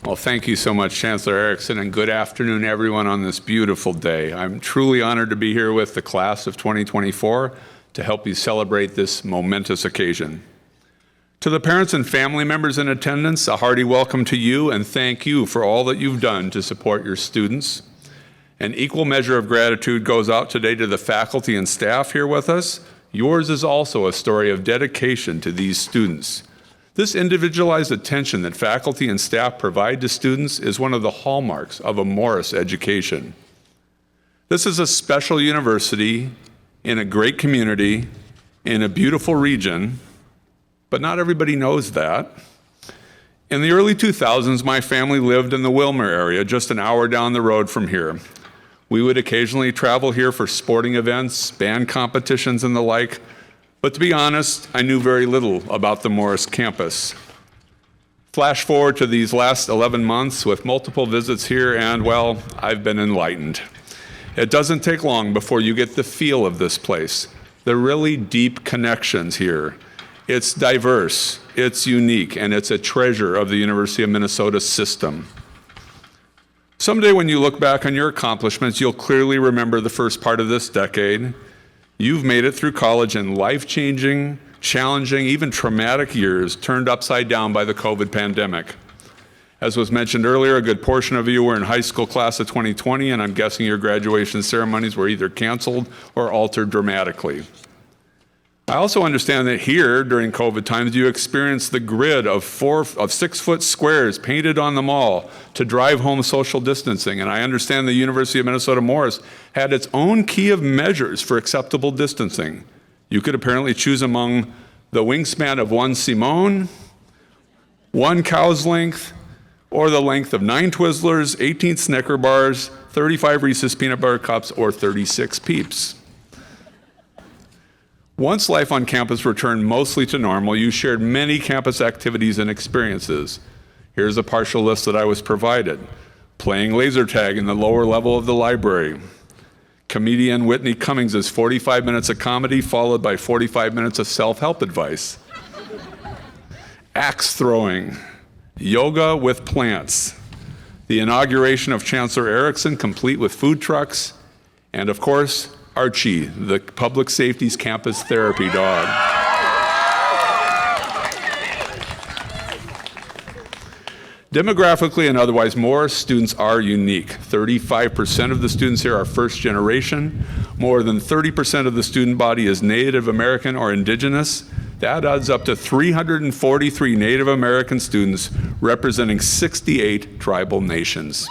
Well, thank you so much, Chancellor Erickson, and good afternoon, everyone, on this beautiful day. I'm truly honored to be here with the class of 2024 to help you celebrate this momentous occasion. To the parents and family members in attendance, a hearty welcome to you and thank you for all that you've done to support your students. An equal measure of gratitude goes out today to the faculty and staff here with us. Yours is also a story of dedication to these students. This individualized attention that faculty and staff provide to students is one of the hallmarks of a Morris education. This is a special university in a great community in a beautiful region, but not everybody knows that. In the early 2000s, my family lived in the Wilmer area, just an hour down the road from here. We would occasionally travel here for sporting events, band competitions, and the like, but to be honest, I knew very little about the Morris campus. Flash forward to these last 11 months with multiple visits here, and well, I've been enlightened. It doesn't take long before you get the feel of this place, the really deep connections here. It's diverse, it's unique, and it's a treasure of the University of Minnesota system. Someday when you look back on your accomplishments, you'll clearly remember the first part of this decade. You've made it through college in life-changing, challenging, even traumatic years turned upside down by the COVID pandemic. As was mentioned earlier, a good portion of you were in high school class of 2020, and I'm guessing your graduation ceremonies were either canceled or altered dramatically. I also understand that here, during COVID times, you experienced the grid of 6-foot squares painted on the mall to drive home social distancing. And I understand the University of Minnesota Morris had its own key of measures for acceptable distancing. You could apparently choose among the wingspan of 1 Simone, 1 cow's length, or the length of 9 Twizzlers, 18 Snicker bars, 35 Reese's peanut butter cups, or 36 Peeps. Once life on campus returned mostly to normal, you shared many campus activities and experiences. Here's a partial list that I was provided. Playing laser tag in the lower level of the library. Comedian Whitney Cummings' 45 minutes of comedy followed by 45 minutes of self-help advice. Axe throwing. Yoga with plants. The inauguration of Chancellor Erickson, complete with food trucks. And of course, Archie, the public safety's campus therapy dog. Demographically and otherwise, Morris students are unique. 35% of the students here are first generation. More than 30% of the student body is Native American or Indigenous. That adds up to 343 Native American students representing 68 tribal nations.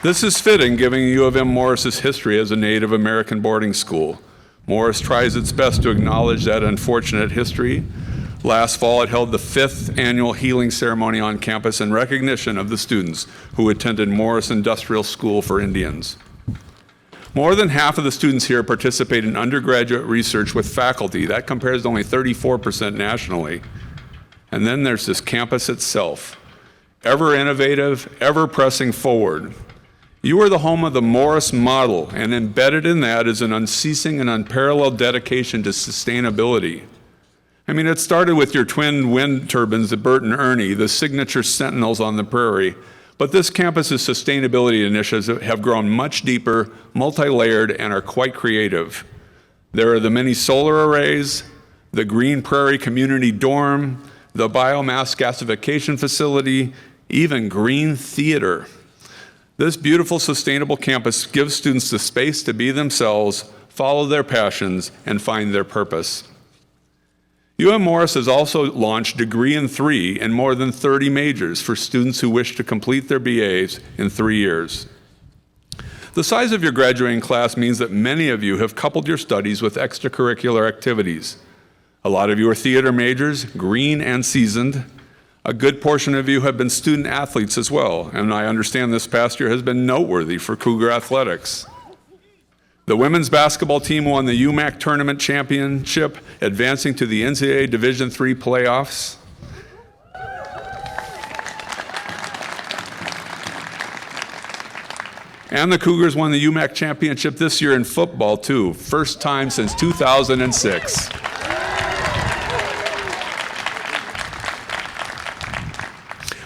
This is fitting, given U of M Morris's history as a Native American boarding school. Morris tries its best to acknowledge that unfortunate history. Last fall, it held the 5th annual healing ceremony on campus in recognition of the students who attended Morris Industrial School for Indians. More than half of the students here participate in undergraduate research with faculty. That compares to only 34% nationally. And then there's this campus itself, ever innovative, ever pressing forward. You are the home of the Morris model, and embedded in that is an unceasing and unparalleled dedication to sustainability. I mean, it started with your twin wind turbines at Bert and Ernie, the signature sentinels on the prairie, but this campus's sustainability initiatives have grown much deeper, multi-layered, and are quite creative. There are the many solar arrays, the Green Prairie Community Dorm, the biomass gasification facility, even green theater. This beautiful, sustainable campus gives students the space to be themselves, follow their passions, and find their purpose. UM Morris has also launched Degree in 3 in more than 30 majors for students who wish to complete their BAs in 3 years. The size of your graduating class means that many of you have coupled your studies with extracurricular activities. A lot of you are theater majors, green and seasoned. A good portion of you have been student athletes as well, and I understand this past year has been noteworthy for Cougar athletics. The women's basketball team won the UMAC tournament championship, advancing to the NCAA Division III playoffs. And the Cougars won the UMAC championship this year in football too, first time since 2006.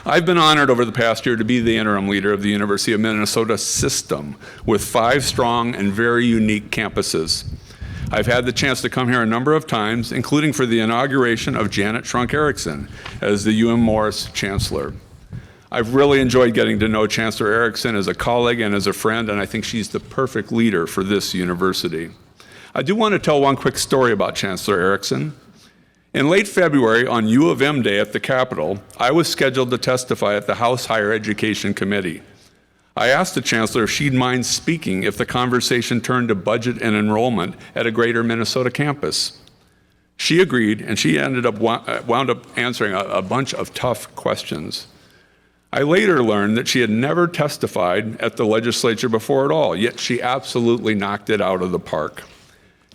I've been honored over the past year to be the interim leader of the University of Minnesota system with 5 strong and very unique campuses. I've had the chance to come here a number of times, including for the inauguration of Janet Trunk-Erickson as the UM Morris Chancellor. I've really enjoyed getting to know Chancellor Erickson as a colleague and as a friend, and I think she's the perfect leader for this university. I do want to tell one quick story about Chancellor Erickson. In late February, on U of M Day at the Capitol, I was scheduled to testify at the House Higher Education Committee. I asked the Chancellor if she'd mind speaking if the conversation turned to budget and enrollment at a greater Minnesota campus. She agreed, and she wound up answering a bunch of tough questions. I later learned that she had never testified at the legislature before at all, yet she absolutely knocked it out of the park.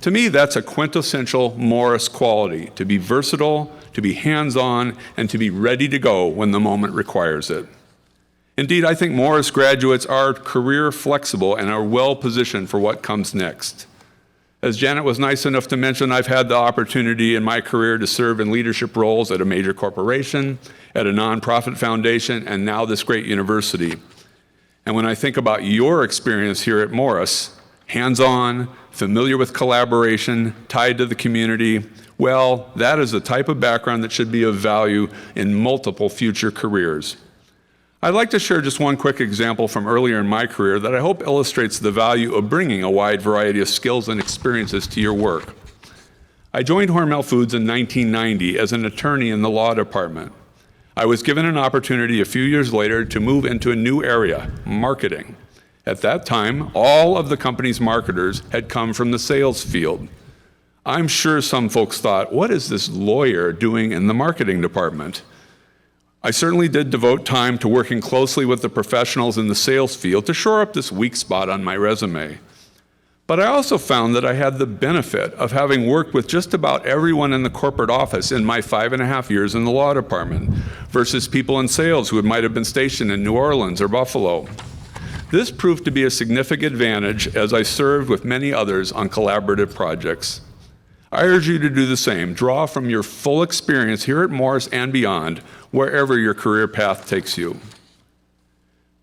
To me, that's a quintessential Morris quality, to be versatile, to be hands-on, and to be ready to go when the moment requires it. Indeed, I think Morris graduates are career flexible and are well positioned for what comes next. As Janet was nice enough to mention, I've had the opportunity in my career to serve in leadership roles at a major corporation, at a nonprofit foundation, and now this great university. And when I think about your experience here at Morris, hands-on, familiar with collaboration, tied to the community, well, that is the type of background that should be of value in multiple future careers. I'd like to share just one quick example from earlier in my career that I hope illustrates the value of bringing a wide variety of skills and experiences to your work. I joined Hormel Foods in 1990 as an attorney in the law department. I was given an opportunity a few years later to move into a new area, marketing. At that time, all of the company's marketers had come from the sales field. I'm sure some folks thought, what is this lawyer doing in the marketing department? I certainly did devote time to working closely with the professionals in the sales field to shore up this weak spot on my resume. But I also found that I had the benefit of having worked with just about everyone in the corporate office in my 5.5 years in the law department versus people in sales who might have been stationed in New Orleans or Buffalo. This proved to be a significant advantage as I served with many others on collaborative projects. I urge you to do the same. Draw from your full experience here at Morris and beyond, wherever your career path takes you.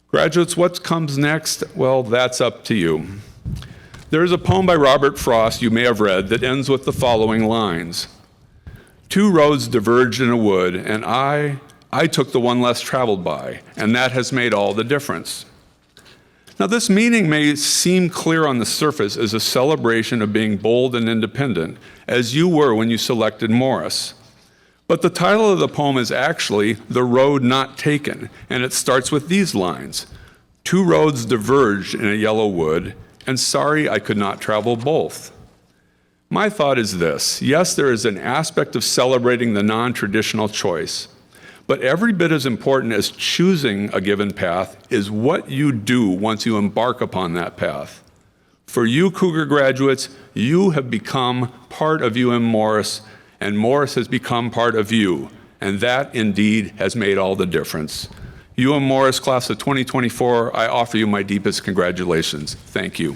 Graduates, what comes next? Well, that's up to you. There is a poem by Robert Frost you may have read that ends with the following lines. 2 roads diverged in a wood, and I took the one less traveled by, and that has made all the difference. Now, this meaning may seem clear on the surface as a celebration of being bold and independent, as you were when you selected Morris. But the title of the poem is actually The Road Not Taken, and it starts with these lines. 2 roads diverged in a yellow wood, and sorry I could not travel both. My thought is this. Yes, there is an aspect of celebrating the non-traditional choice. But every bit as important as choosing a given path is what you do once you embark upon that path. For you Cougar graduates, you have become part of UM Morris, and Morris has become part of you, and that indeed has made all the difference. UM Morris class of 2024, I offer you my deepest congratulations. Thank you.